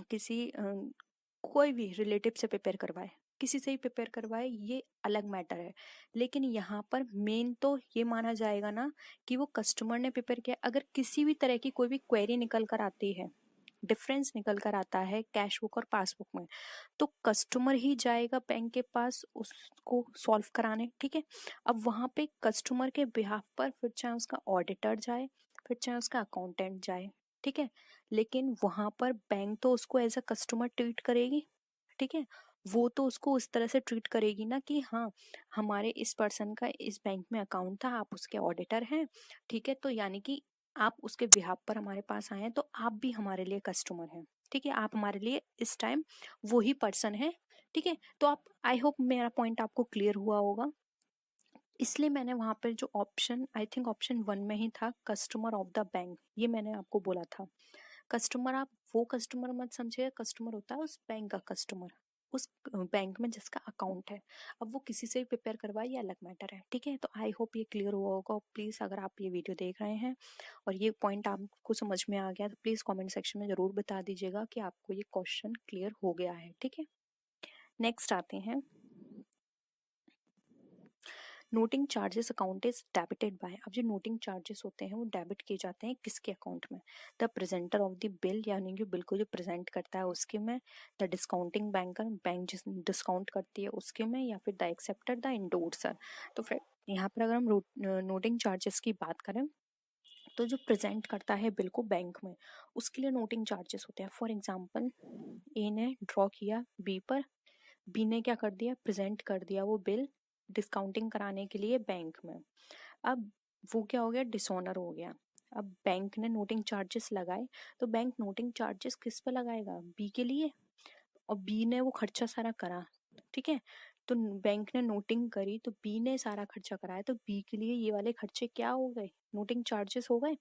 किसी कोई भी रिलेटिव से प्रिपेयर करवाए, किसी से ही प्रिपेयर करवाए, ये अलग मैटर है। लेकिन यहाँ पर मेन तो ये माना जाएगा ना कि वो कस्टमर ने प्रिपेयर किया। अगर किसी भी तरह की कोई भी क्वेरी निकल कर आती है, डिफरेंस निकल कर आता है कैश बुक और पासबुक में, तो कस्टमर ही जाएगा बैंक के पास उसको सॉल्व कराने। ठीक है, अब वहां पे कस्टमर के बिहाफ पर फिर चाहे उसका ऑडिटर जाए, फिर चाहे उसका अकाउंटेंट जाए, ठीक है, लेकिन वहां पर बैंक तो उसको एज अ कस्टमर ट्रीट करेगी। ठीक है, वो तो उसको उस तरह से ट्रीट करेगी ना कि हाँ हमारे इस पर्सन का इस बैंक में अकाउंट था, आप उसके ऑडिटर हैं, ठीक है, तो यानी कि आप उसके बिहाफ पर हमारे पास आए हैं तो आप भी हमारे लिए कस्टमर हैं। ठीक है, आप हमारे लिए इस टाइम वो ही पर्सन है। ठीक है, तो आप, आई होप मेरा पॉइंट आपको क्लियर हुआ होगा। इसलिए मैंने वहाँ पर जो ऑप्शन, आई थिंक ऑप्शन 1 में ही था, कस्टमर ऑफ द बैंक, ये मैंने आपको बोला था। कस्टमर, आप वो कस्टमर मत समझिए, कस्टमर होता है उस बैंक का कस्टमर, उस बैंक में जिसका अकाउंट है। अब वो किसी से भी प्रिपेयर करवाए, ये अलग मैटर है, ठीक है। तो आई होप ये क्लियर हुआ होगा। प्लीज़ अगर आप ये वीडियो देख रहे हैं और ये पॉइंट आपको समझ में आ गया तो प्लीज़ कमेंट सेक्शन में ज़रूर बता दीजिएगा कि आपको ये क्वेश्चन क्लियर हो गया है, ठीक है। नेक्स्ट आते हैं, noting charges account is debited bye. अब जो नोटिंग चार्जेस होते हैं वो डेबिट किए जाते हैं किसके अकाउंट में? The presenter of the bill, यानी कि बिल को जो प्रेजेंट करता है उसके में, द डिस्काउंटिंग बैंकर, बैंक जिस डिस्काउंट करती है उसके में, या फिर द एक्सेप्टर, द इंडोर्सर। तो फिर यहाँ पर अगर हम नोटिंग चार्जेस की बात करें तो जो प्रेजेंट करता है बिल को बैंक में, उसके लिए नोटिंग चार्जेस होते हैं। फॉर एग्जाम्पल, ए ने ड्रॉ किया बी पर, बी ने क्या कर दिया, प्रेजेंट कर दिया वो बिल डिस्काउंटिंग कराने के लिए बैंक में। अब वो क्या हो गया, डिसऑनर हो गया। अब बैंक ने नोटिंग चार्जेस लगाए, तो बैंक नोटिंग चार्जेस किस पे लगाएगा, बी के लिए, और बी ने वो खर्चा सारा करा, ठीक है। तो बैंक ने नोटिंग करी तो बी ने सारा खर्चा कराया, तो बी के लिए ये वाले खर्चे क्या हो गए, नोटिंग चार्जेस हो गए।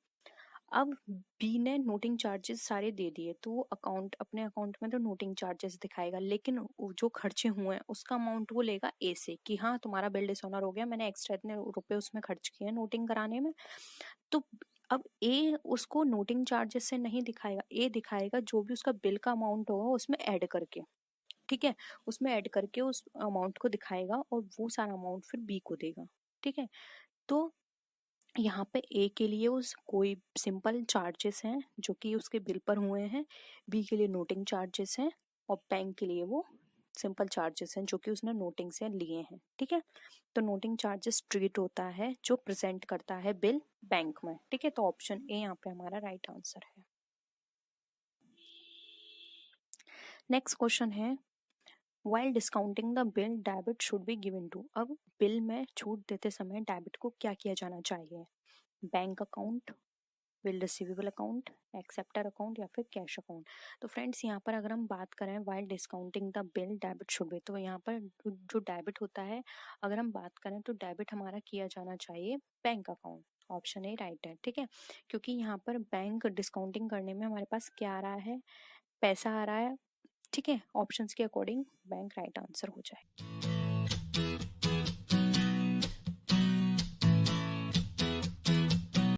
अब बी ने नोटिंग चार्जेस सारे दे दिए तो वो अकाउंट, अपने अकाउंट में तो नोटिंग चार्जेस दिखाएगा, लेकिन जो खर्चे हुए हैं उसका अमाउंट वो लेगा ए से, कि हाँ तुम्हारा बिल डिसऑनर हो गया, मैंने एक्स्ट्रा इतने रुपए उसमें खर्च किए नोटिंग कराने में। तो अब ए उसको नोटिंग चार्जेस से नहीं दिखाएगा, ए दिखाएगा जो भी उसका बिल का अमाउंट होगा उसमें ऐड करके, ठीक है, उसमें ऐड करके उस अमाउंट को दिखाएगा और वो सारा अमाउंट फिर बी को देगा, ठीक है। तो यहाँ पे ए के लिए उस कोई सिंपल चार्जेस हैं जो कि उसके बिल पर हुए हैं, बी के लिए नोटिंग चार्जेस हैं, और बैंक के लिए वो सिंपल चार्जेस हैं जो कि उसने नोटिंग से लिए हैं, ठीक है। तो नोटिंग चार्जेस ट्रीट होता है जो प्रेजेंट करता है बिल बैंक में, ठीक है। तो ऑप्शन ए यहाँ पे हमारा राइट आंसर है। नेक्स्ट क्वेश्चन है, while discounting the bill debit should be given to. अब बिल में छूट देते समय डेबिट को क्या किया जाना चाहिए, bank account, bill receivable account, acceptor account, या फिर कैश अकाउंट। तो फ्रेंड्स यहाँ पर अगर हम बात करें while discounting the bill debit should B, तो यहाँ पर जो डेबिट होता है, अगर हम बात करें तो डेबिट हमारा किया जाना चाहिए bank account. Option A right है, ठीक है, क्योंकि यहाँ पर बैंक डिस्काउंटिंग करने में हमारे पास क्या आ रहा है, पैसा आ रहा है, ठीक है। ऑप्शंस के अकॉर्डिंग बैंक राइट आंसर हो जाए।